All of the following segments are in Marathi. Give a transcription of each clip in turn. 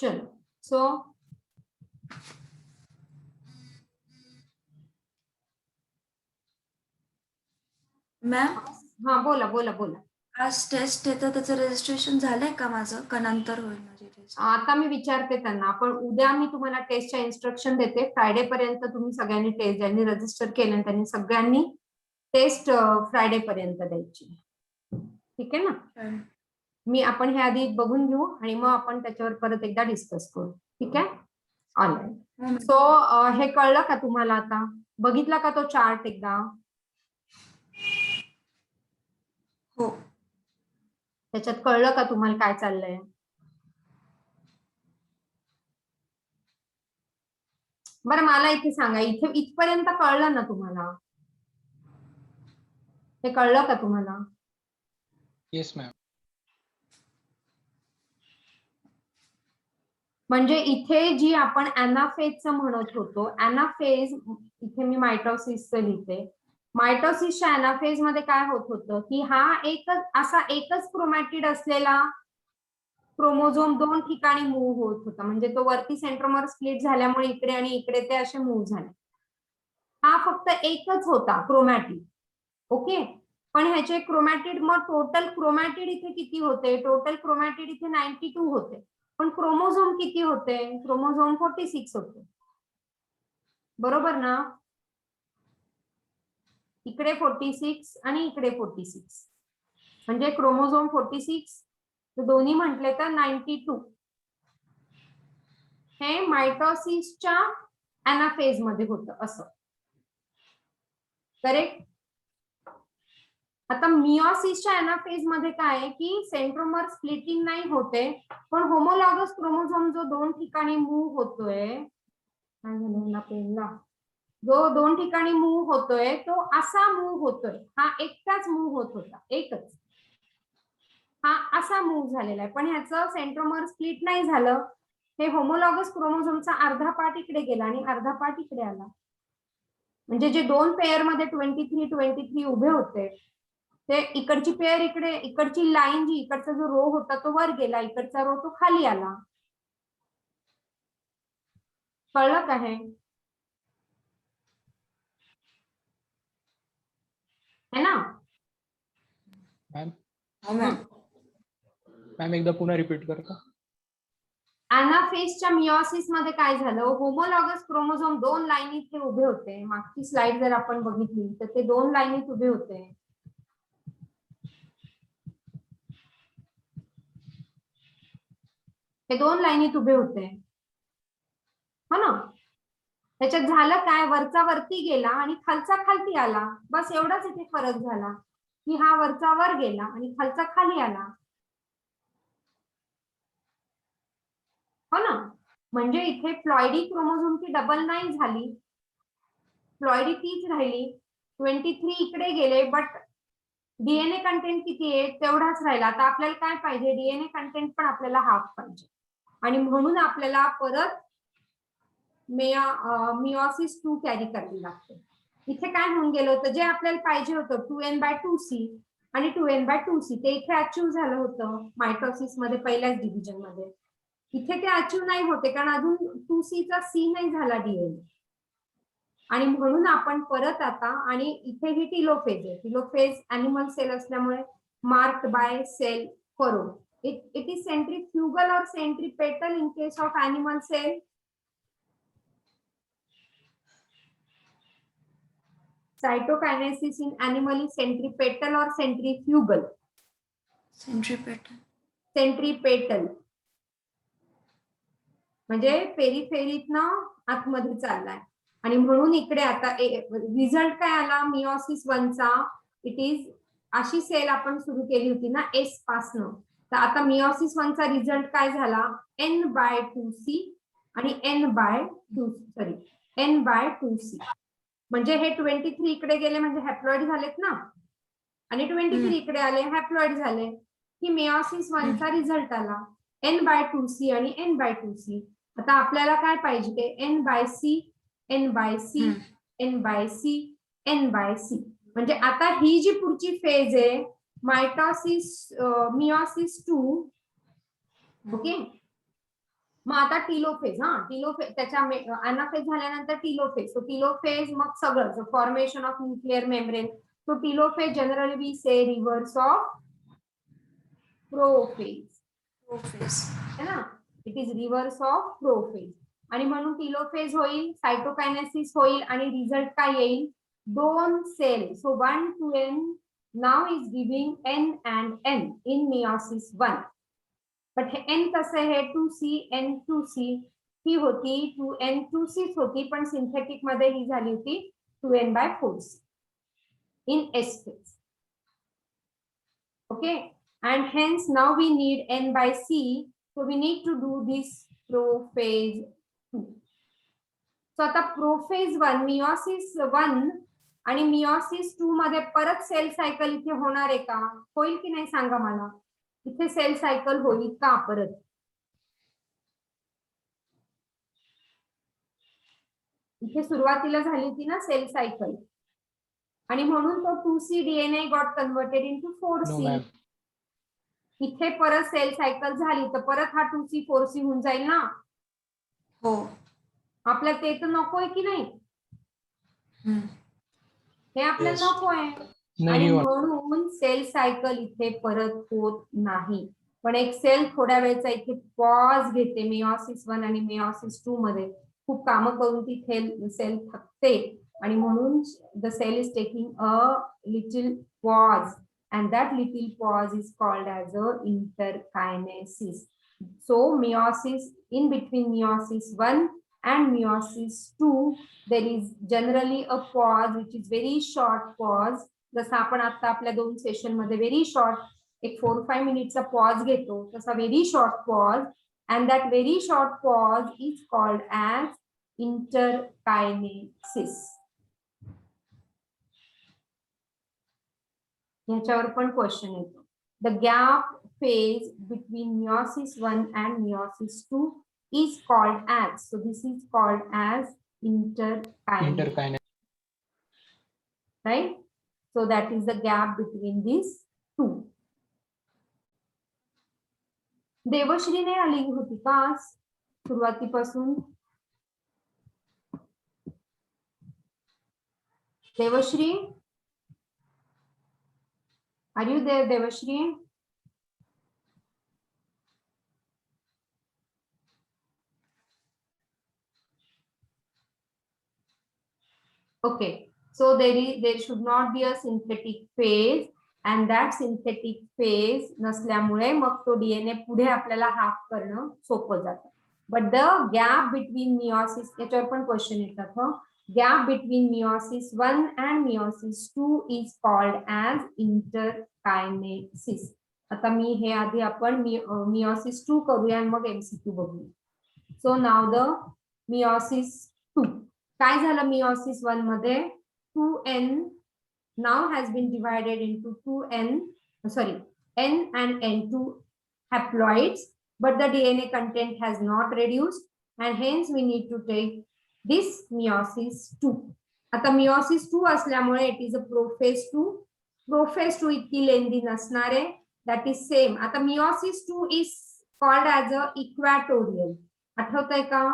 चलो सो मॅम हा बोला बोला बोला. आज टेस्ट आहे तर त्याचं रजिस्ट्रेशन झालंय का माझं का नंतर होईल माझी टेस्ट? आता मी विचारते त्यांना, पण उद्या मी तुम्हाला टेस्टच्या इन्स्ट्रक्शन देते. फ्रायडे पर्यंत तुम्ही सगळ्यांनी टेस्ट, ज्यांनी रजिस्टर केलं त्यांनी सगळ्यांनी टेस्ट फ्रायडे पर्यंत द्यायची. ठीक आहे ना. मी आपण हे आधी बघून घेऊ आणि मग आपण त्याच्यावर परत एकदा डिस्कस करू. ठीक आहे. ऑनलाईन. सो हे कळलं का तुम्हाला? आता बघितला का तो चार्ट एकदा? हो. त्याच्यात कळलं का तुम्हाला काय चाललंय? बरं मला इथे सांगा, इथे इथपर्यंत कळलं ना तुम्हाला? हे कळलं का तुम्हाला? Yes ma'am. म्हणजे इथे जी आपण अॅनाफेजचं म्हणत होतो, अॅनाफेज इथे मी मायटोसिसचं लिहिते. मायटोसिसच्या अॅनाफेज मध्ये काय होत होतं की हा एकच क्रोमॅटिड असलेला क्रोमोझोम दोन ठिकाणी मूव्ह होत होता. म्हणजे तो वरती सेंट्रोमर स्प्लिट झाल्यामुळे इकडे आणि इकडे ते असे मूव्ह झाले. हा फक्त एकच होता क्रोमॅटिड. ओके. पण ह्याचे क्रोमॅटिड, मग टोटल क्रोमॅटिड इथे किती होते? टोटल क्रोमॅटिड इथे 92 होते. पण क्रोमोझोम किती होते? क्रोमोझोम 46 होते. बरोबर ना? इकडे 46 आणि इकडे 46, म्हणजे क्रोमोझोम 46, दोन्ही म्हटले तर 92. हे मायटोसिसच्या अॅनाफेज मध्ये होतं असं. करेक्ट. आता मिओसिसच्या अॅनाफेज मध्ये काय आहे की सेंट्रोमर स्प्लिटिंग नाही होते, पण होमोलॉगस क्रोमोझोम जो दोन ठिकाणी मूव्ह होतोय, काय झालं ना पेनला, जो दोन ठिकाणी मूव्ह होतोय तो असा मूव्ह होतोय. हा एकटाच मूव्ह होत होता, एकच. हा असा मूव्ह झालेला आहे, पण ह्याचं सेंट्रोमर स्प्लिट नाही झालं. हे होमोलॉगस क्रोमोझोमचा अर्धा पार्ट इकडे गेला आणि अर्धा पार्ट इकडे आला. म्हणजे जे दोन पेअर मध्ये 23 उभे होते, ते इकडची पेअर इकडे, इकडची लाईन जी इकडचा जो रो होता तो वर गेला, इकडचा रो तो खाली आला. कळलं का हे? है ना? मॅम मॅम मॅम एकदा पुन्हा रिपीट करता? अॅनाफेजच्या मिओसिस मध्ये काय झालं, होमोलॉगस क्रोमोझोम दोन लाईनीत ते उभे होते. मागची स्लाइड जर आपण बघितली तर ते दोन लाईनीत उभे होते. हे दोन लाईनीत उभे होते, हो ना? त्याच्यात झालं काय, वरचा वरती गेला आणि खालचा खालती आला. बस एवढाच इथे फरक झाला की हा वरचा वर गेला आणि खालचा खाली आला, हो ना? म्हणजे इथे फ्लॉइडी क्रोमोझोमची डबल नाही झाली, फ्लॉइडी तीच राहिली. 23 इकडे गेले, बट डीएनए कंटेंट किती आहे तेवढाच राहिला. आता आपल्याला काय पाहिजे? डीएनए कंटेंट पण आपल्याला हाफ पाहिजे, आणि म्हणून आपल्याला परत मिओसिस 2 कॅरी करावी लागते. इथे काय होऊन गेलं होतं, जे आपल्याला पाहिजे होतं 2n/2c आणि 2n/2c, ते इथे अचीव्ह झालं होतं मायटोसिस मध्ये पहिल्याच डिव्हिजन मध्ये. इथे ते अचीव्ह नाही होते कारण अजून 2c चा सी नाही झाला डीएनए, आणि म्हणून आपण परत आता, आणि इथे ही टिलोफेज आहे. टिलोफेज अॅनिमल सेल असल्यामुळे marked by cell furrow. It is centrifugal और centripetal in case of animal cell. Cytokinesis in animal is centripetal और सेंट्रीफ्युगल? सेंट्रीपेटल. सेंट्रीपेटल म्हणजे पेरिफेरीतनं आतमध्ये चाललाय, आणि म्हणून इकडे आता रिझल्ट काय आला मिओसिस 1 चा. इट इज, अशी सेल आपण सुरू केली होती ना एस पासनं, तर आता मिओसिस 1 चा रिझल्ट काय झाला, n/2c आणि n/2c. म्हणजे हे 23 इकडे गेले म्हणजे हॅप्लॉइड झालेत ना, आणि 23 इकडे आले हॅप्लॉइड झाले. ही मिओसिस 1 चा रिझल्ट आला, n/2c आणि n/2c. आता आपल्याला काय पाहिजे ते n/c, n/c, n/c, n/c. म्हणजे आता ही जी पुढची फेज आहे मायटोसिस, मिओसिस 2, ओके, मग आता टिलोफेज, टिलोफेज त्याच्या अनाफेज झाल्यानंतर टिलोफेज. सो टिलोफेज मग सगळं formation of nuclear membrane. So telophase generally we say reverse of prophase, prophase. है ना. It is reverse of prophase. आणि म्हणून टिलोफेज होईल, सायटोकायनेसिस होईल आणि रिझल्ट काय येईल, दोन cell. So 1 to n now is giving n and n in meiosis 1. But हे n कसं आहे, 2c n2c ही होती 2n2c होती, पण सिंथेटिक मध्ये ही झाली होती 2n/4c in S phase. Okay, and hence now we need n/c, so we need to do this prophase 2. So आता प्रोफेज 1 मियोसिस 1 आणि मियोसिस 2 मध्ये परत सेल सायकल इथे होणार आहे का, होईल की नाही सांगा मला. इथे सेल सायकल होईल का परत, इथे सुरुवातीला झाली होती ना सेल सायकल, आणि म्हणून तो 2c DNA got converted into 4c. No ma'am. इथे परत सेल सायकल झाली तर परत हा 2c 4c होऊन जाईल ना. हो. आपल्याला ते तर नकोय की नाही, हम्म. हे आपल्याला Yes. नको आहे. नाही आणि होत. म्हणून सेल सायकल इथे परत होत नाही. पण एक सेल थोड्या वेळचा इथे पॉज घेते मियोसिस 1 आणि मियोसिस 2 मध्ये, खूप कामं करून ती सेल थकते आणि म्हणून the cell is taking a little pause and that little pause is called as a interkinesis. So meiosis, in between meiosis 1 and meiosis 2 there is generally a pause which is very short pause. जसं आपण आता आपल्या 2 सेशन मध्ये व्हेरी शॉर्ट एक 4-5 मिनिटचा पॉज घेतो, तसा very short pause, and that very short pause is called as interkinesis. ह्याच्यावर पण क्वेश्चन येतो. The gap phase between meiosis 1 and meiosis 2 is called as, so this is called as interkinesis, Interkinesis. right? So that is the gap between these two. Devshree ने आली होती का सुरुवातीपासून, Devashree, are you there Devashree? Okay, so there should not be a synthetic phase, and that synthetic phase नसल्यामुळे मग तो DNA पुढे आपल्याला हाफ करणं सोपं जातं. But the gap between meiosis, याच्यावर पण क्वेश्चन येतात, gap between meiosis 1 and meiosis 2 is called as interkinesis. आता मी हे आधी आपण meiosis 2 करूया आणि मग MCQ बघूया. So now the meiosis 2. काय झालं meiosis 1 मध्ये, 2n now has been divided into n and n2 haploids, but the DNA content has not reduced, and hence we need to take this meiosis 2. आता meiosis 2 असल्यामुळे it is a prophase 2. Prophase 2 इतकी लेंदी नसणार आहे, that is same. आता meiosis 2 is called as a equatorial. आठवतंय का?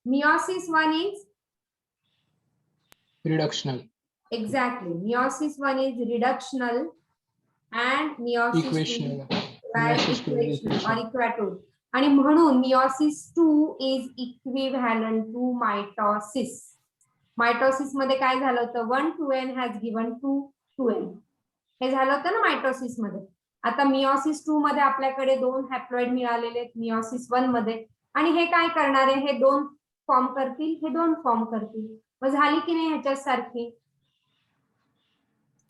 Meiosis 1 is Reductional. exactly. Meiosis 1 is reductional and meiosis 2 Equational. is Meiosis 2 is equational or equational. equatorial. आणि म्हणून meiosis 2 is equivalent to mitosis. Mitosis मध्ये काय झालं होतं, 1 2n has given 2 2n. हे झालं होतं ना मायटोसिस मध्ये. आता meiosis 2 मध्ये आपल्याकडे 2 हॅप्लॉइड मिळालेले आहेत meiosis 1 मध्ये, आणि हे काय करणार आहे, हे 2 फॉर्म करतील, हे 2 फॉर्म करतील. मग झाली की नाही ह्याच्या सारखी,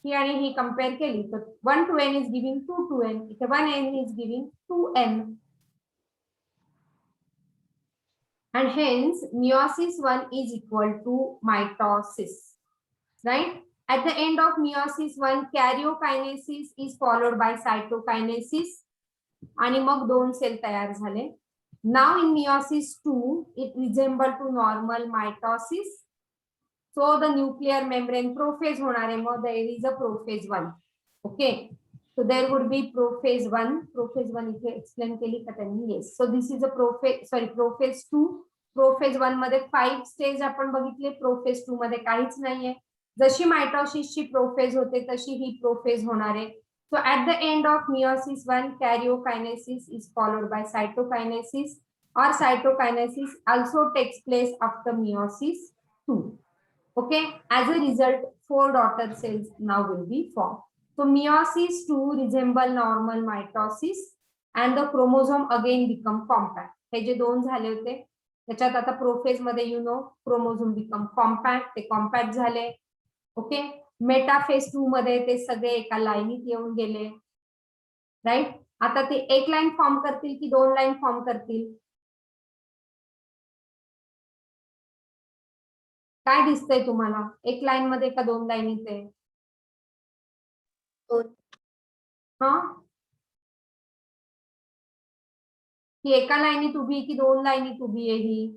ही आणि ही कंपेअर केली तर 1 2n is giving 2 2n, इथे 1n is giving 2n, and hence meiosis 1 is equal to mitosis, right? At the end of meiosis 1 karyokinesis is followed by cytokinesis, आणि मग 2 सेल तयार झाले. Now in meiosis 2 it resemble to normal mitosis, so the nuclear membrane prophase होणार आहे, मग there is a prophase 1. Okay, So there would be prophase 1. Prophase 1 इथे एक्सप्लेन केली का त्यांनी? Yes. So this is a prophase 2. Prophase 1 मध्ये 5 स्टेज आपण बघितले. प्रोफेज 2 मध्ये काहीच नाहीये. जशी मायटोसिसची प्रोफेज होते तशी ही प्रोफेज होणार आहे. So at the end of meiosis 1, karyokinesis is followed by cytokinesis, or cytokinesis also takes place after meiosis 2. Okay, as a result, 4 daughter cells now will be formed. So meiosis 2 resemble normal mitosis and the chromosome again become compact. हे जे दोन झाले होते त्याच्यात आता प्रोफेज मध्ये क्रोमोझोम बिकम कॉम्पॅक्ट, ते कॉम्पॅक्ट झाले. ओके, मेटाफेज 2 मध्ये ते सगळे एका लाईनीत येऊन गेले. राईट, आता ते एक लाईन फॉर्म करतील की 2 लाईन फॉर्म करतील? काय दिसतंय तुम्हाला? एक लाईन मध्ये का 2 लाईनीत आहे? हा, ही एका लाईनीत उभी की 2 लाईनीत उभी आहे? ही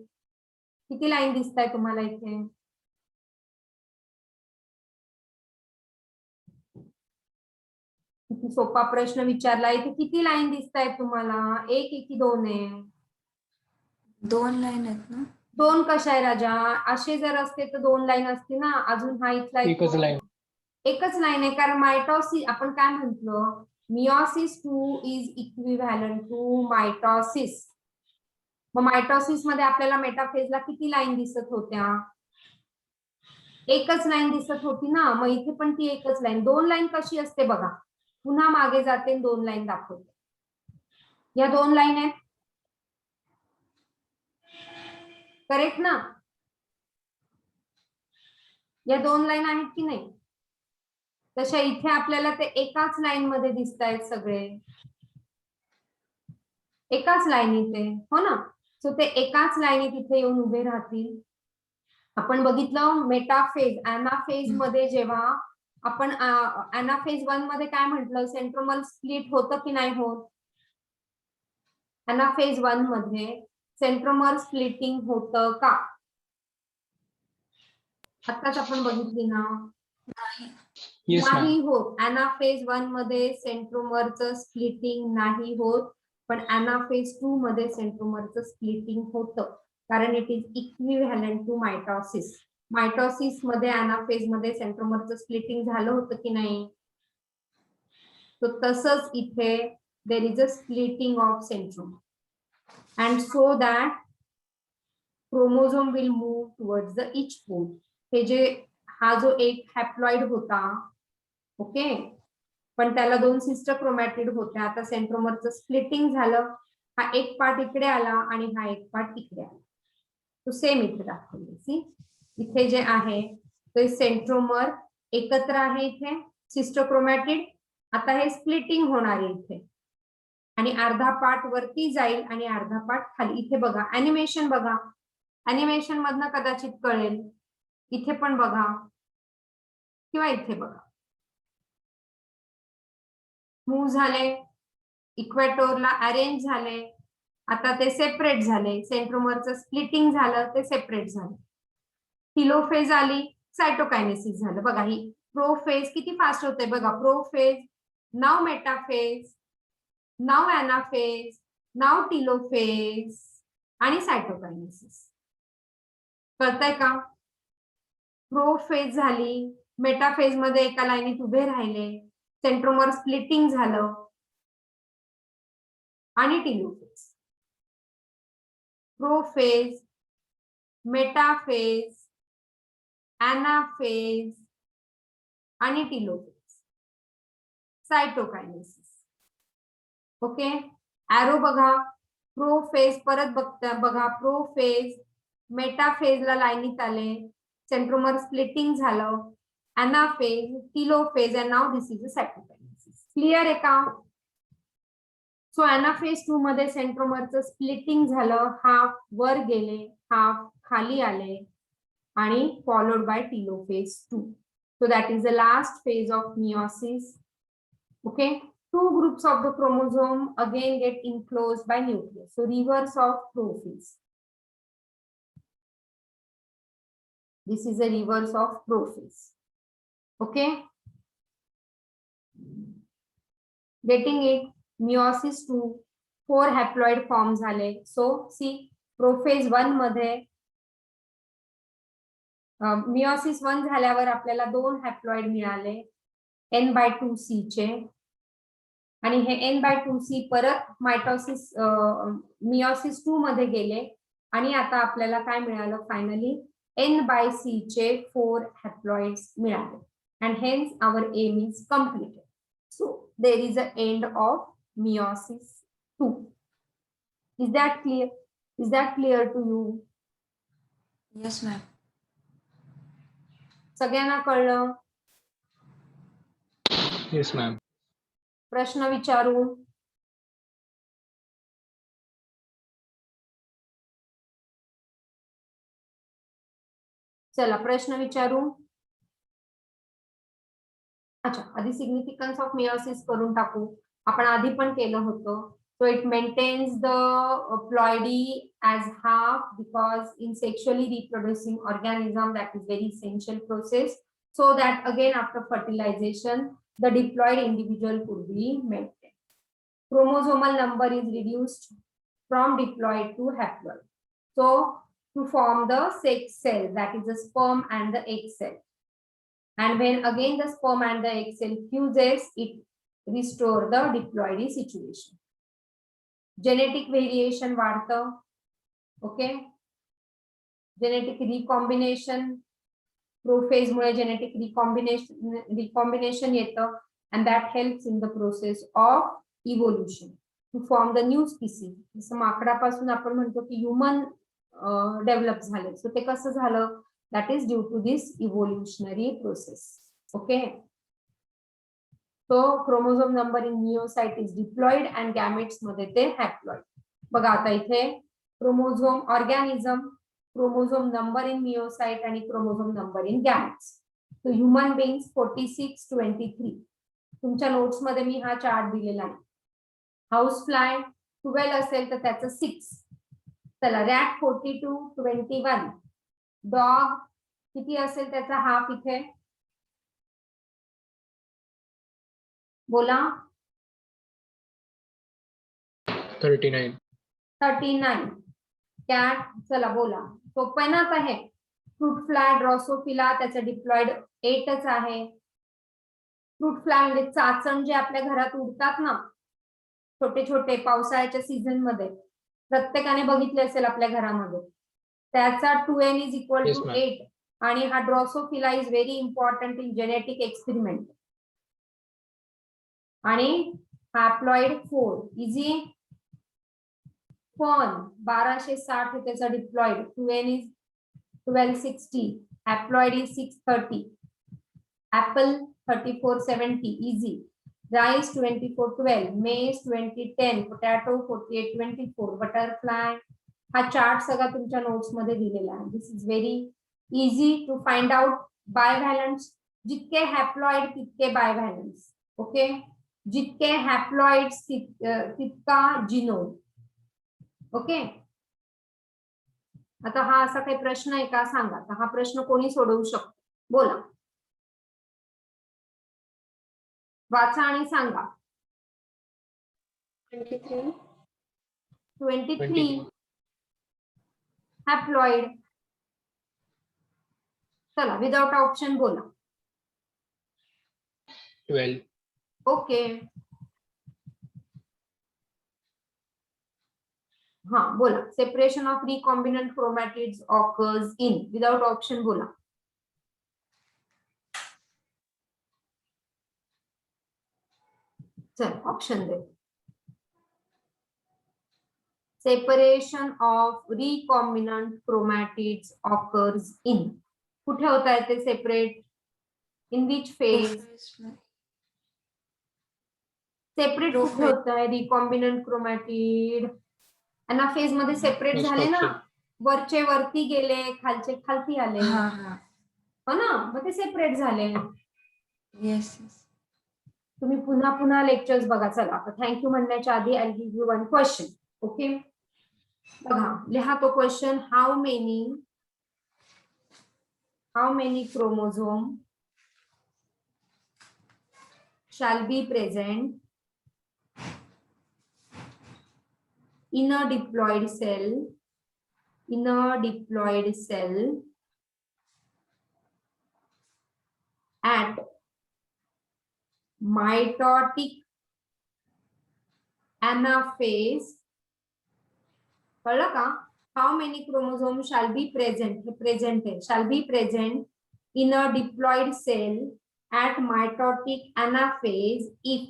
किती लाईन दिसताय तुम्हाला इथे? किती सोपा प्रश्न विचारला. इथे किती लाईन दिसतायत तुम्हाला? एक आहे की 2 आहे? 2 लाईन आहेत ना? 2 कशा आहे राजा? असे जर असते तर 2 लाईन असते ना. अजून हा इथला एकच लाईन. एकच लाईन आहे, कारण मायटोसिस आपण काय म्हंटल, meiosis 2 is equivalent to mitosis. मग मायटोसिस मध्ये आपल्याला मेटाफेजला किती लाईन दिसत होत्या? एकच लाईन दिसत होती ना. मग इथे पण ती एकच लाईन. 2 लाईन कशी असते बघा, पुन्हा मागे जाते 2 लाईन दाखवते. या 2 लाईन आहेत, करेक्ट ना? या 2 लाईन आहेत की नाही? तशा इथे आपल्याला ते एकाच लाईन मध्ये दिसत आहेत सगळे, एकाच लाईनीत आहे, हो ना? सो ते एकाच लाईनीत इथे येऊन उभे राहतील. आपण बघितलं मेटाफेज, अॅनाफेज मध्ये जेव्हा आपण अॅनाफेज 1 मध्ये काय म्हटलं, सेंट्रोमर स्प्लिट होतं की नाही होत? अॅनाफेज 1 मध्ये सेंट्रोमर स्प्लिटिंग होतं का? आताच आपण बघितली ना. नाही होत. अॅनाफेज 1 मध्ये सेंट्रोमरचं स्प्लिटिंग नाही होत, पण अॅनाफेज 2 मध्ये सेंट्रोमरचं स्प्लिटिंग होतं, कारण it is equivalent to mitosis. Mitosis मध्ये अॅनाफेज मध्ये सेंट्रोमरचं स्प्लिटिंग झालं होतं की नाही? तो तसंच इथे there is a splitting of centromere, and so that chromosome will move towards the each pole. हे जे हा जो एक हॅप्लॉइड होता, ओके, पण त्याला 2 सिस्टर क्रोमॅटिड होत्या. आता सेंट्रोमरचं स्प्लिटिंग झालं, हा एक पार्ट इकडे आला आणि हा एक पार्ट इकडे आला. तो सेम इथे दाखवले. सी, इथे जे आहे ते सेंट्रोमर एकत्र आहे इथे, सिस्टर क्रोमॅटिड. आता हे स्प्लिटिंग होणार आहे इथे, आणि अर्धा पार्ट वरती जाईल आणि अर्धा पार्ट खाली. इथे बघा, अॅनिमेशन बघा, अॅनिमेशन मधनं कदाचित कळेल. इथे पण बघा किंवा इथे बघा, मूव्ह झाले, इक्वेटोरला अरेंज झाले. आता ते सेपरेट झाले, सेंट्रोमरचं स्प्लिटिंग झालं, ते सेपरेट झाले. टिलोफेज आली, सायटोकायनेसिस झालं. बघा, ही प्रोफेज किती फास्ट होते बघा. प्रोफेज, नाव मेटाफेज, नाव अॅनाफेज, नाव टिलोफेज आणि सायटोकायनेसिस. कळतंय का? प्रोफेज झाली, मेटाफेज मध्ये एका लाईनीत उभे राहिले, सेंट्रोमर स्प्लिटिंग झालं, आणि टिलोफेज. प्रोफेज, मेटाफेज, अॅनाफेज आणि टिलोफेज, सायटोकायनेसिस. ओके, ॲरो बघा, प्रोफेज परत बघा, प्रोफेज, मेटाफेजला लाईनीत आले, सेंट्रोमर स्प्लिटिंग झालं, anaphase, telophase, and now this is a cytokinesis. Clear आहे का? सो अॅनाफेज 2 मध्ये सेंट्रोमरचं स्प्लिटिंग झालं, हाफ वर गेले, हाफ खाली आले, आणि followed by telophase 2. So that is the last phase of meiosis. Okay, 2 groups of the chromosome again get enclosed by nucleus. So reverse of prophase. This is a reverse of prophase. Okay. Getting it. Meiosis 2 4 haploid form झाले. सो सी प्रोफेज 1 मध्ये मिओसिस 1 झाल्यावर आपल्याला 2 हॅप्लॉइड मिळाले N/2C चे, आणि हे N/2C परत मायटोसिस मिओसिस 2 मध्ये गेले आणि आता आपल्याला काय मिळालं फायनली N/C चे 4 हॅप्लॉइड्स मिळाले. and hence our aim is completed. So there is an end of meiosis 2. Is that clear? Is that clear to you? Yes ma'am. सगळ्यांना कळलं? Yes ma'am. प्रश्न विचारू. चला प्रश्न विचारू. अच्छा, आधी सिग्निफिकन्स ऑफ मिओसिस करून टाकू. आपण आधी पण केलं होतं. So it maintains the ploidy as half because in sexually reproducing organism that is very essential process, so that again after fertilization the diploid individual could be maintained. Chromosomal number is reduced from diploid to haploid. So to form the sex cell, that is the sperm and the egg cell. And when again the sperm and the egg cell fuses, it restores the diploidy situation. Genetic variation वाढतं. ओके, जेनेटिक रिकॉम्बिनेशन प्रोफेज मुळे जेनेटिक रिकॉम्बिनेशन येतं, and that helps in the process of evolution to form the new species. जसं माकडापासून आपण म्हणतो की ह्यूमन डेव्हलप झाले, सो ते कसं झालं, that is due to this evolutionary process. Okay, so chromosome number in meiocyte is diploid and gametes मध्ये ते haploid. बघा आता इथे chromosome organism, chromosome number in meiocyte आणि chromosome number in gametes. so human beings 46-23. तुमच्या नोट्स मध्ये मी हा चार्ट दिलेला आहे. हाऊस फ्लाय 12 असेल तर त्याचं 6. चला रॅट 42-21. डॉग किती असेल त्याचा हाफ इथे बोला. 39. 39. कॅट चला बोला. सोपं आहे ना आता हे. फ्रूट फ्लाय ड्रॉसोफिला त्याचं डिप्लॉइड 8च आहे. फ्रूट फ्लाय म्हणजे चाचण जे आपल्या घरात उडतात ना छोटे छोटे पावसाळ्याच्या सीझन मध्ये, प्रत्येकाने बघितले असेल आपल्या घरामध्ये, त्याचा 2n is equal Yes, to ma'am. 8. आणि हा Drosophila is very important in genetic experiment. आणि हॅप्लॉइड 4 इझी. फॉन 1260 हे त्याचा diploid. 2n is 1260. Haploid is 630. Apple 3470 easy. Rice 2412. मेज 2010. पोटॅटो 4824. बटरफ्लाय. हा चार्ट सगळा तुमच्या नोट्स मध्ये दिलेला आहे. This is very easy to find out. Bivalents जितके हॅप्लॉइड तितके बायव्हॅलन्स. ओके, जितके हॅप्लॉइड्स तितका जिनोम. ओके, आता हा असा काही प्रश्न आहे का सांगा. तर हा प्रश्न कोणी सोडवू शकतो बोला. वाचा आणि सांगा. 23 हॅप्लॉइड. चला विदाउट ऑप्शन बोला. 12. ओके, हा बोला. Separation of recombinant chromatids occurs in. Without option बोला. चल option they. Separation of recombinant chromatids occurs in. कुठे होत आहे ते separate? In which phase? Separate कुठे होत आहे रिकॉम्बिनंट क्रोमॅटिड? अनाफेज मध्ये सेपरेट First झाले ना, option. वरचे वरती गेले, खालचे खालती आले, हा हा. हो ना, मग ते सेपरेट झाले. येस. तुम्ही पुन्हा पुन्हा लेक्चर्स बघा. चला आता थँक्यू म्हणण्याच्या आधी I give you one question. Okay, बघा लिहा तो question. How many chromosome shall be present in a diploid cell at mitotic anaphase, कळलं का? How many chromosomes shall be present? Shall be present in a diploid cell at mitotic anaphase if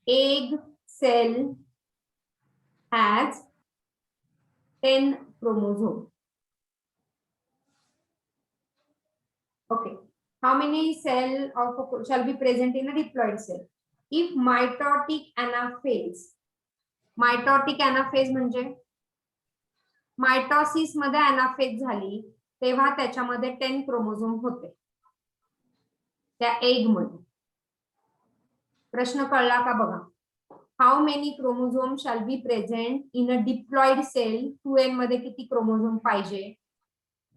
egg cell has 10 chromosomes. Okay. How many cell shall be present in a diploid cell? If mitotic anaphase म्हणजे मायटोसिस मध्ये अनाफेज झाली तेव्हा त्याच्यामध्ये 10 क्रोमोझोम होते त्या एग मध्ये. प्रश्न कळला का बघा? How many chromosome shall be present in a diploid cell, 2n मध्ये किती क्रोमोझोम पाहिजे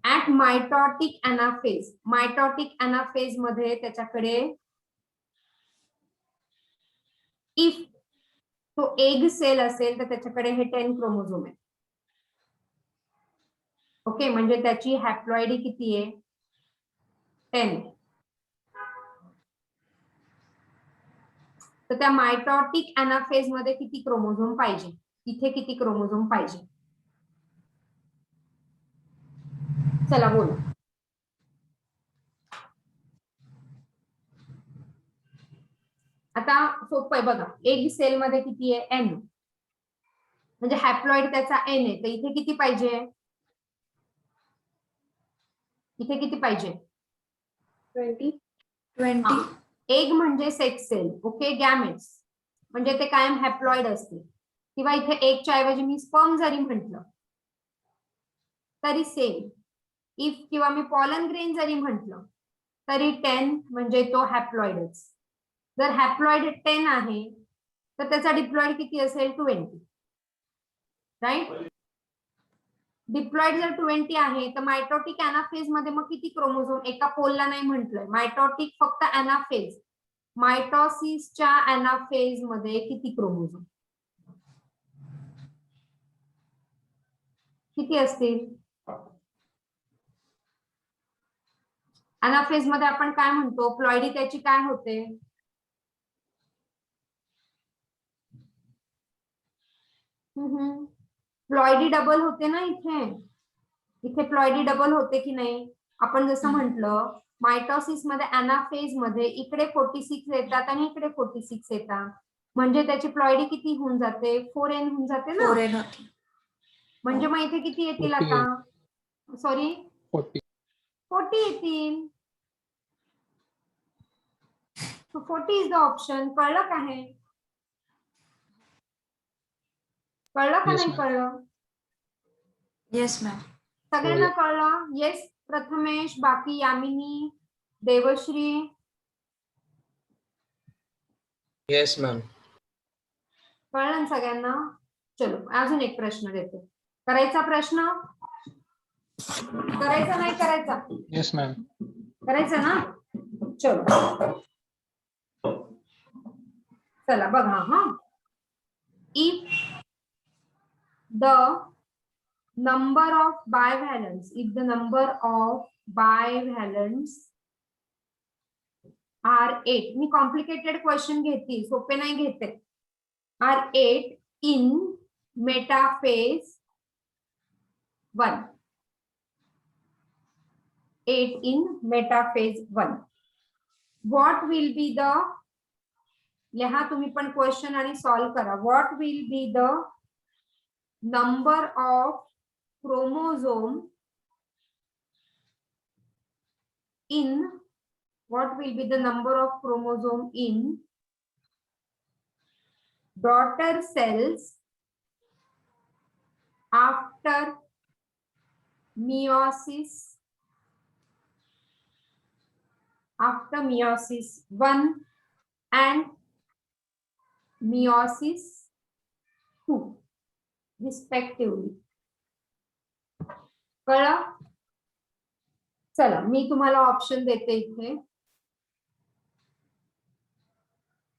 at mitotic anaphase. Mitotic anaphase मध्ये त्याच्याकडे इफ तो एग सेल असेल तर त्याच्याकडे हे 10 क्रोमोझोम आहे. ओके, म्हणजे त्याची हॅप्लॉइडी किती आहे? 10. तर त्या मायटोटिक अनाफेज मध्ये किती क्रोमोझोम पाहिजे? इथे किती क्रोमोझोम पाहिजे? चला बोला. आता सोपं आहे बघा. एग सेल मध्ये किती आहे? n. म्हणजे हॅप्लॉइड त्याचा n आहे, तर इथे किती पाहिजे? इथे किती पाहिजे? 20. एग म्हणजे सेक्स सेल. ओके, गॅमेट्स म्हणजे ते कायम हॅप्लॉइड असते. किंवा इथे एगच्या ऐवजी मी स्पर्म जरी म्हटलं तरी सेम. इफ किंवा मी पॉलन ग्रेन जरी म्हटलं तरी 10 म्हणजे तो हॅप्लॉइडच. जर हॅप्लॉइड 10 आहे तर त्याचा डिप्लॉइड किती असेल? 20. राईट. डिप्लॉइड जर 20 आहे तर मायटोटिक अनाफेज मध्ये मग किती क्रोमोझोम? एका पोलला नाही म्हटलंय, मायटोटिक फक्त अनाफेज. मायटोसिसच्या अनाफेज मध्ये किती क्रोमोझोम? किती असतील? अनाफेज मध्ये आपण काय म्हणतो? प्लॉइडी त्याची काय होते? प्लॉइडी डबल होते ना इथे. इथे प्लॉइडी डबल होते की नाही? आपण जसं म्हटलं मायटोसिस मध्ये अनाफेज मध्ये इकडे 46 येतात आणि इकडे 46 येतात, म्हणजे त्याची प्लॉइडी किती होऊन जाते? 4n होऊन जाते ना. 4n होती. म्हणजे मग इथे किती येतील आता? सॉरी 40 येतील. 40 इज द ऑप्शन. कळलं का हे? कळलं का Yes, नाही ma'am. कळलं? Yes ma'am. सगळ्यांना कळलं? येस. प्रथमेश, बाकी यामिनी, देवश्री. Yes, ma'am. कळलं ना सगळ्यांना? चलो अजून एक प्रश्न देते. करायचा प्रश्न? करायचा नाही करायचा? Yes, ma'am. करायचं ना? चलो चला बघा. हा, if the number of bivalents, if the number of bivalents are 8. मी कॉम्प्लिकेटेड क्वेश्चन घेते, सोपे नाही घेते. Are 8 in metaphase 1. 8 in metaphase 1. What will be the, लिहा तुम्ही पण क्वेश्चन आणि सॉल्व करा. What will be the number of chromosome in, what will be the number of chromosome in daughter cells after meiosis? After meiosis 1 and meiosis 2 respectively. कळलं? चला मी तुम्हाला ऑप्शन देते इथे.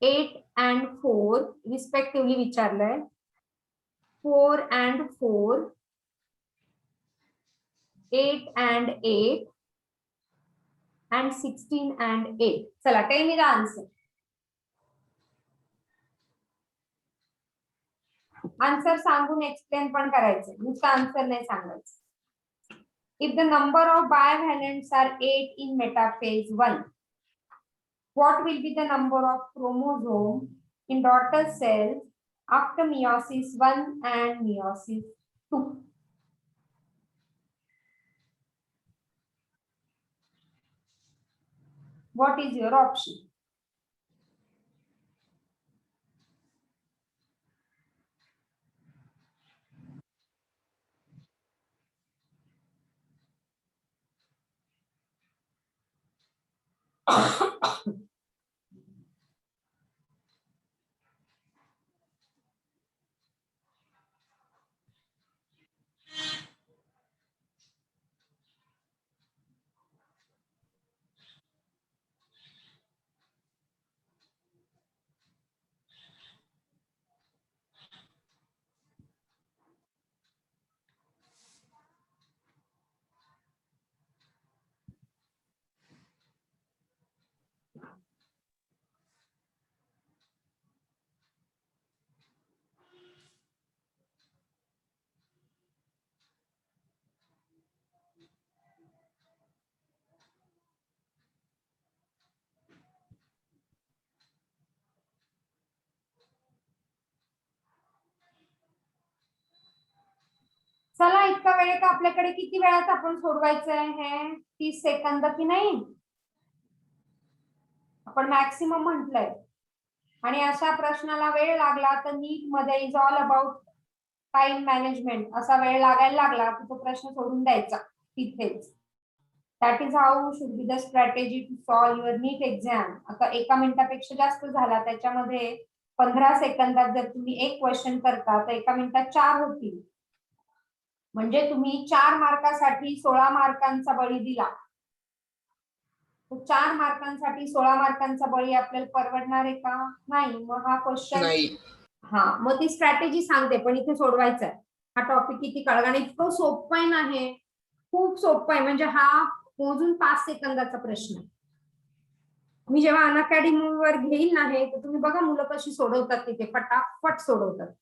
8 and 4 respectively विचारलंय. 4 and 4, 8 and 8, and 16 and 8. चला, tell me the answer. Answer सांगून एक्सप्लेन पण करायचं, नुसतं आन्सर नाही सांगायचं. If the number of bivalents are 8 in metaphase 1, what will be the number of chromosomes in daughter cells after meiosis 1 and meiosis 2? What is your option? चला, इतका वेळ का आपल्याकडे किती वेळात आपण सोडवायचं आहे? 30 सेकंद की नाही? आपण मॅक्सिमम म्हटलंय. आणि अशा प्रश्नाला वेळ लागला तर नीट मध्ये is all about time management असा वेळ लागायला लागला की तो प्रश्न सोडून द्यायचा तिथेच. That is how should be the strategy to solve your NEET exam. आता 1 मिनिटापेक्षा जास्त झाला, त्याच्यामध्ये 15 सेकंदात जर तुम्ही एक क्वेश्चन करता तर 1 मिनिटात 4 होतील. म्हणजे तुम्ही 4 मार्कासाठी 16 मार्कांचा बळी दिला. 4 मार्कांसाठी 16 मार्कांचा बळी आपल्याला परवडणार आहे का? नाही. मग हा क्वेश्चन नाही. हा, मग ती स्ट्रॅटेजी सांगते, पण इथे सोडवायचा आहे. हा टॉपिक किती कळगा, इतकं सोपं आहे ना हे, खूप सोपं आहे. म्हणजे हा मोजून 5 सेकंदाचा प्रश्न. मी जेव्हा अनअकॅडमीवर घेईल ना हे, तर तुम्ही बघा मुलं कशी सोडवतात, तिथे फटाफट सोडवतात.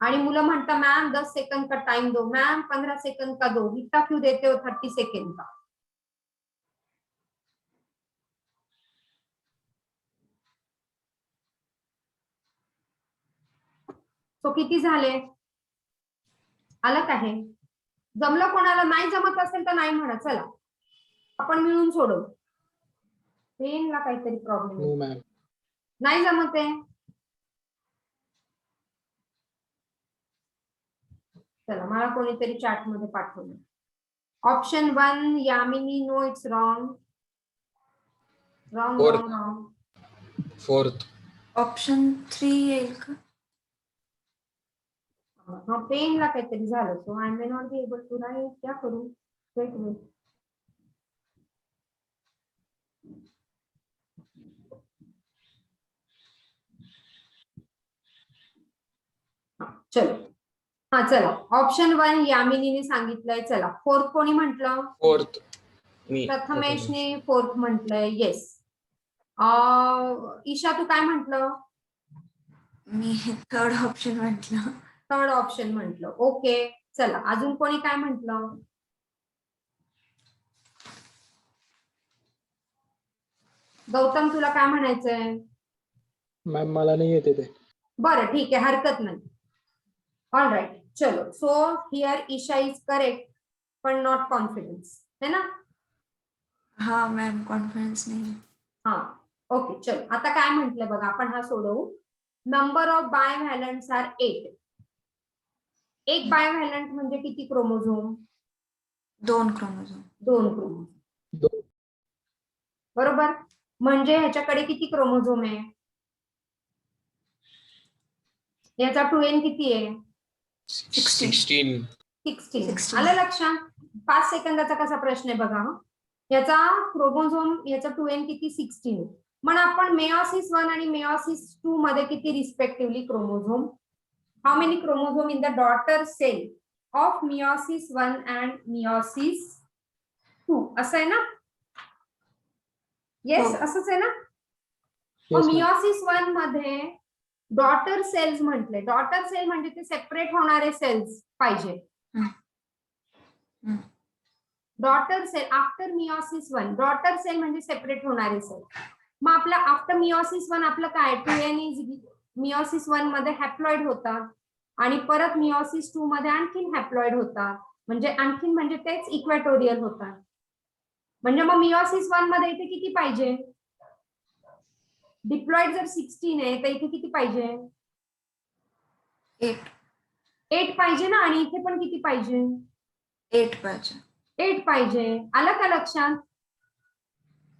आणि मुलं म्हणतात मैम 10 सेकंड का टाइम दो, मैम 15 सेकंड का दो, इतना क्यों देते हो 30 सेकंड का? तो किती झाले? आलं का हे? जमलं? कोणाला नाही जमत असेल तर नाही म्हणा, चला आपण मिळून सोडवू. पेनला काहीतरी प्रॉब्लेम No, ma'am. नाही जमत आहे. चला, मला कोणीतरी चॅट मध्ये पाठवलं. Option 1 Yamini, no it's wrong. Wrong Fourth. Wrong wrong. 4th. Option 3 येईल का? हाँ, पेन ला काहीतरी झालं. So I may not be able to write. क्या करू? Wait wait. चलो, हा चला, ऑप्शन 1 यामिनीने सांगितलंय. चला, 4th कोणी म्हटलं? 4th. मी. प्रथमेशने 4th म्हटलंय. येस. ईशा तू काय म्हटलं? मी 3rd ऑप्शन म्हटलं. 3rd ऑप्शन म्हटलं. ओके, चला, अजून कोणी काय म्हटलं? गौतम, तुला काय म्हणायचंय? मॅम मला नाही येते ते. बरं, ठीक आहे, हरकत नाही. ऑल राईट, चलो. So here Isha is correct पण नॉट कॉन्फिडन्स, है ना? हा मॅम, कॉन्फिडन्स नाही. हा, ओके, चलो. आता काय म्हटलं बघा, आपण हा सोडवू. Number of bivalents are 8. एक बायव्हॅलंट म्हणजे किती क्रोमोझोम? 2 क्रोमोझोम. 2 क्रोमोझोम. 2. बरोबर. म्हणजे ह्याच्याकडे किती क्रोमोझोम आहे? याचा 2n किती आहे? 16. 16. आलं लक्षात? 5 सेकंदाचा कसा प्रश्न आहे बघा. याचा क्रोमोझोम, याचा 2n किती? 16. मग आपण मेयोसिस 1 आणि मेयोसिस 2 मध्ये किती respectively chromosome? How many chromosome in the daughter cell of meiosis 1 and meiosis 2 असं आहे ना? येस, हो. असंच आहे ना? Yes, ma'am. मेयोसिस 1 मध्ये डॉटर सेल्स म्हटले. डॉटर सेल म्हणजे ते सेपरेट होणारे सेल्स पाहिजे. Hmm. Daughter cell after meiosis 1, daughter cell म्हणजे सेपरेट होणारे सेल. मग आपलं आफ्टर मियोसिस 1 आपलं काय 2n इज मियोसिस 1 मध्ये हॅप्लॉइड होतात आणि परत मियोसिस 2 मध्ये आणखीन हॅप्लॉइड होतात. म्हणजे आणखीन म्हणजे तेच इक्वेटोरियल होतात. म्हणजे मग मियोसिस 1 मध्ये इथे किती पाहिजे? डिप्लॉइड जर 16 आहे तर इथे किती पाहिजे? 8 पाहिजे ना. आणि इथे पण किती पाहिजे? 8 पाहिजे. 8 पाहिजे. आलं का लक्षात?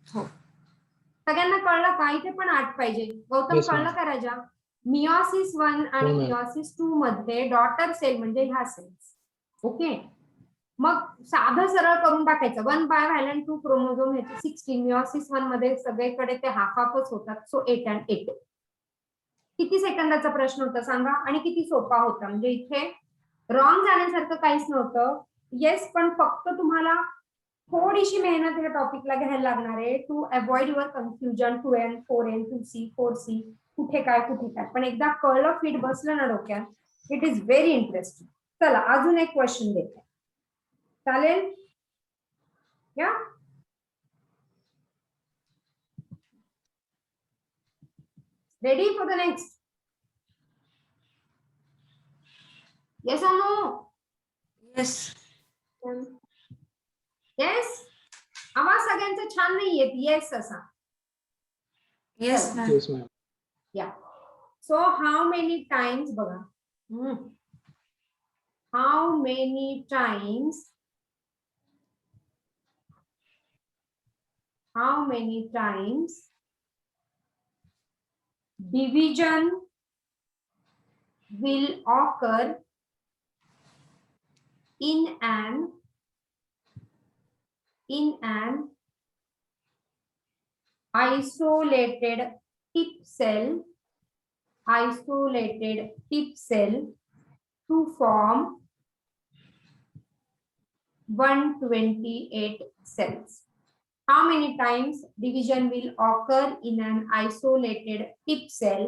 हो. सगळ्यांना कळलं का? इथे पण 8 पाहिजे. Gautam Yes, ma'am. कळलं का राजा? मियोसिस 1 आणि हो, ma'am. मियोसिस 2 मध्ये डॉटर सेल म्हणजे ह्या सेल्स. ओके. मग साधं सरळ करून टाकायचं. 1 बायव्हॅलंट 2 क्रोमोझोम ह्याचे 16. मियोसिस 1 मध्ये सगळीकडे ते हाफ हाफच होतात. So 8 and 8. किती सेकंदाचा प्रश्न होता सांगा? आणि किती सोपा होता. म्हणजे इथे रॉंग जाण्यासारखं काहीच नव्हतं. येस, पण फक्त तुम्हाला थोडीशी मेहनत ह्या टॉपिकला घ्यायला लागणार आहे to avoid your confusion. 2n 4n 2c 4c कुठे काय कुठे काय. पण एकदा कळलं, फीट बसलं ना डोक्यात, इट इज व्हेरी इंटरेस्टिंग. चला अजून एक क्वेश्चन देते. चालेल? या ready for the next? Yes और नो? येस. येस. आवाज सगळ्यांचा छान नाही येत. येस असा. Yes ma'am. Yes, ma'am. Yeah. So how many times बघा? How many times? How many times division will occur in an isolated tip cell to form 128 cells? How many times division will occur in an isolated tip cell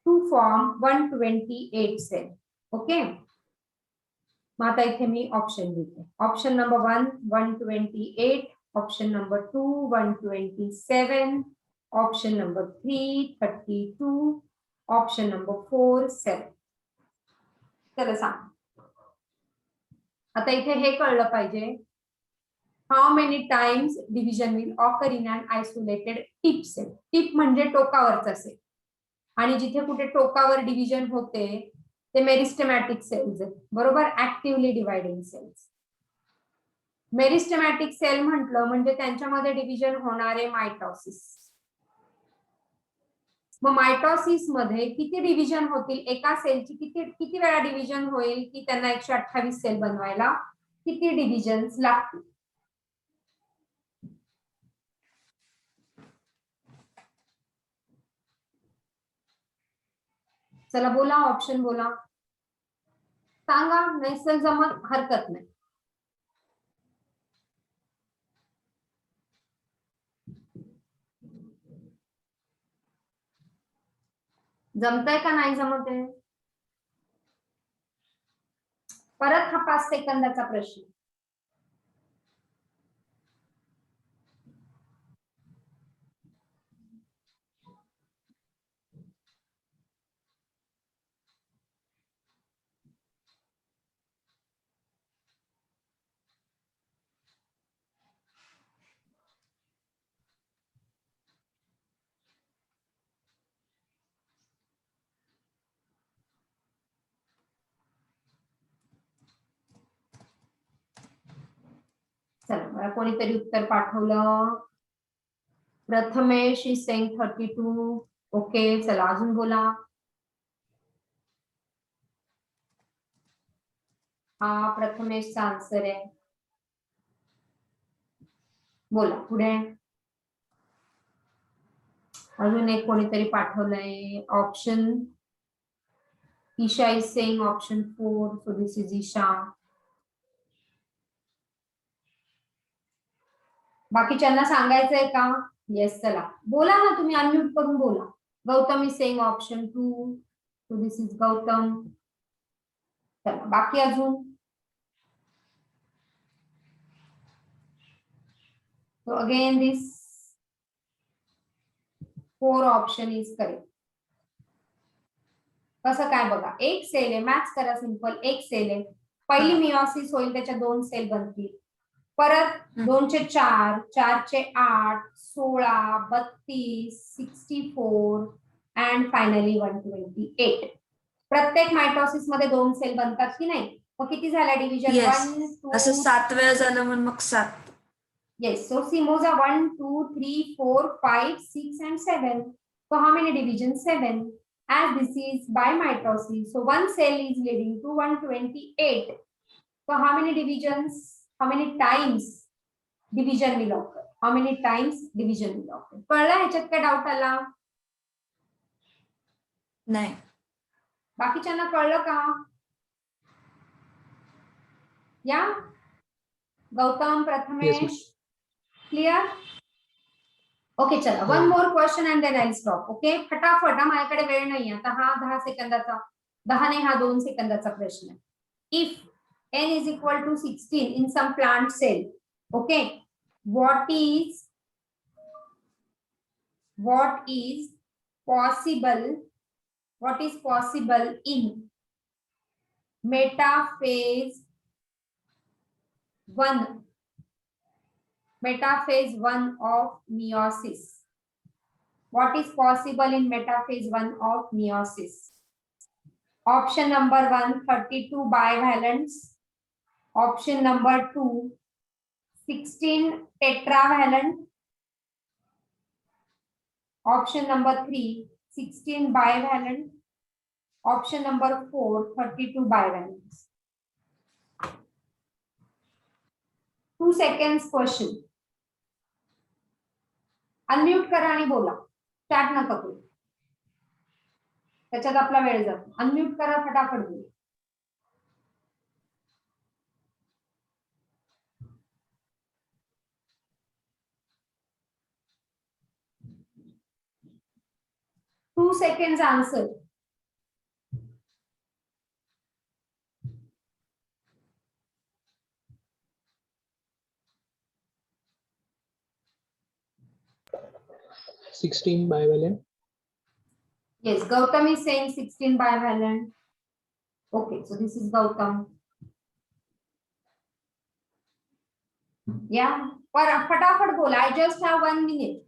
to form 128 cell? Okay. मग आता इथे मी ऑप्शन देते. Option number 1 128, option number 2 127, option number 3 32, option number 4 7. चला सांग. आता इथे हे कळलं पाहिजे. How many times division will occur in an isolated tip cell. Tip म्हणजे टोकावरचा सेल. आणि जिथे कुठे टोकावर डिव्हिजन होते ते मेरिस्टेमॅटिक सेल्स आहेत. बरोबर? Actively dividing cells. Meristematic cell म्हटलं म्हणजे त्यांच्यामध्ये डिव्हिजन होणारे मायटॉसिस. मग मायटॉसिस मध्ये किती डिव्हिजन होतील? एका सेलची किती वेळा डिव्हिजन होईल की त्यांना 128 सेल बनवायला? किती डिव्हिजन्स लागतील? चला बोला, ऑप्शन बोला. सांगा. नसेल जमत हरकत नाही. जमतंय का नाही जमत आहे? परत हा 5 सेकंदाचा प्रश्न. चला मला कोणीतरी उत्तर पाठवलं. Prathamesh is saying 32. ओके. चला अजून बोला. हा प्रथमेशचा आन्सर आहे. बोला पुढे. अजून एक कोणीतरी पाठवलंय option. Isha is saying option 4. So this is Isha. बाकीच्यांना सांगायचंय का? येस, चला बोला ना, तुम्ही अनम्यूट करून बोला. Gautam is saying option 2. So this is Gautam. चला बाकी अजून. So again this 4 option is correct. कसं काय बघा, एक सेल आहे, मॅथ्स करा सिंपल. एक सेल आहे, पहिली मिओसिस होईल, त्याच्या 2 सेल बनतील. परत 2 चे 4, 4 चे 8, 16, 32, 64 अँड फायनली 128. प्रत्येक मायटोसिस मध्ये 2 सेल बनतात की नाही? मग किती झाल्या डिव्हिजन? Yes. 1 2. असं 7 वेळा झालं म्हणून मग 7. Yes, so Simoza 1 2 3 4 5 6 and 7. So how many divisions? 7. As this is by mitosis, so one cell is leading to 128. So how many divisions? How many times division will occur? How many times division will occur? कळला ह्याच्यात काय डाऊट आला? नाही. बाकीच्यांना कळलं का? या गौतम, प्रथमेश, क्लियर? ओके चला, one more question and then I stop. Okay, फटाफट, माझ्याकडे वेळ नाही आता. हा 10 सेकंदाचा, 10 ने हा 2 सेकंदाचा प्रश्न आहे. If n is equal to 16 in some plant cell, okay, what is possible in metaphase 1 of meiosis? What is possible in metaphase 1 of meiosis? Option number 1, 32 bivalents. Option number 2, 16 tetravalent. Option number 3, 16 bivalent. Option number 4, 32 bivalents. 2 seconds question. Unmute करा आणि बोला. स्टार्ट नका करू, त्याच्यात आपला वेळ जातो. अनम्यूट करा, फटाफट बोला. Two seconds answer. Sixteen bivalent. Yes, Gautam is saying 16 bivalent. Okay, so this is Gautam. Yeah, फटाफट बोला. I just have 1 minute.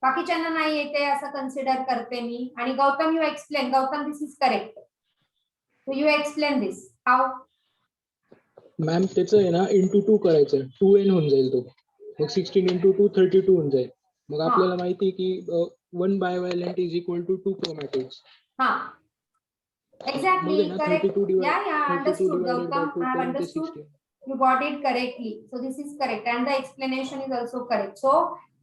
बाकीच्यांना नाही येते असं कन्सिडर करते मी. आणि Gautam, you explain. Gautam, this is correct. So you explain this. How? Ma'am त्याचं आहे ना इंटू 2 करायचं, 2n होऊन जाईल तो. मग 16 into 2 32 होऊन जाईल. मग आपल्याला माहिती आहे की 1 bivalent is equal to 2 chromatids. हा, exactly, correct. 32 Yeah, understood, Gautam. I have understood. 16. You got it correctly. So this is correct and the explanation is also correct. So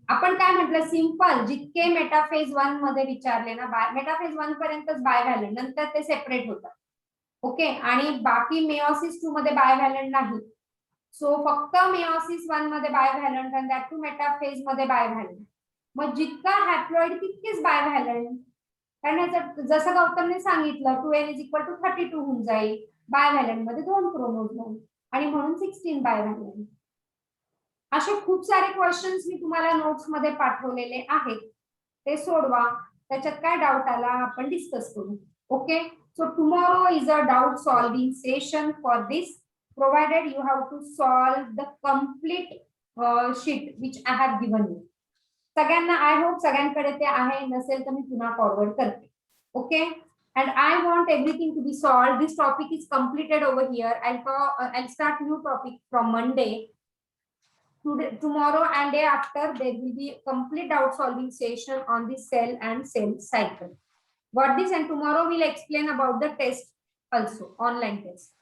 आपण काय म्हटलं, सिंपल, जितके मेटाफेज 1 मध्ये विचारले ना, मेटाफेज 1 पर्यंतच बायव्हॅलंट, नंतर ते सेपरेट होतात. ओके, आणि बाकी मेओसिस 2 मध्ये बायव्हॅलंट नाही. सो फक्त मेओसिस 1 मध्ये बायव्हॅलंट आणि दॅट टू मेटाफेज मध्ये बायव्हॅलंट. मग जितका हॅप्लॉइड तितकेच बायव्हॅलंट. कारण जसं गौतमने सांगितलं 2n is equal to 32 होऊन जाईल. बायव्हॅलंट मध्ये 2 क्रोमोझोम आणि म्हणून 16 बायव्हॅलंट. असे खूप सारे क्वेश्चन्स मी तुम्हाला नोट्स मध्ये पाठवलेले आहेत, ते सोडवा. त्याच्यात काय डाऊट आला आपण डिस्कस करू. Okay, so tomorrow is a doubt solving session for this, provided you have to solve the complete sheet which I have given you. सगळ्यांना, आय होप सगळ्यांकडे ते आहे, नसेल तर मी पुन्हा फॉरवर्ड करते. Okay, and I want everything to be solved. This topic is completed over here. I'll start new topic from Monday. Tomorrow and day after there will be complete doubt solving session on the cell and cell cycle. What this, and tomorrow we'll explain about the test also, online test.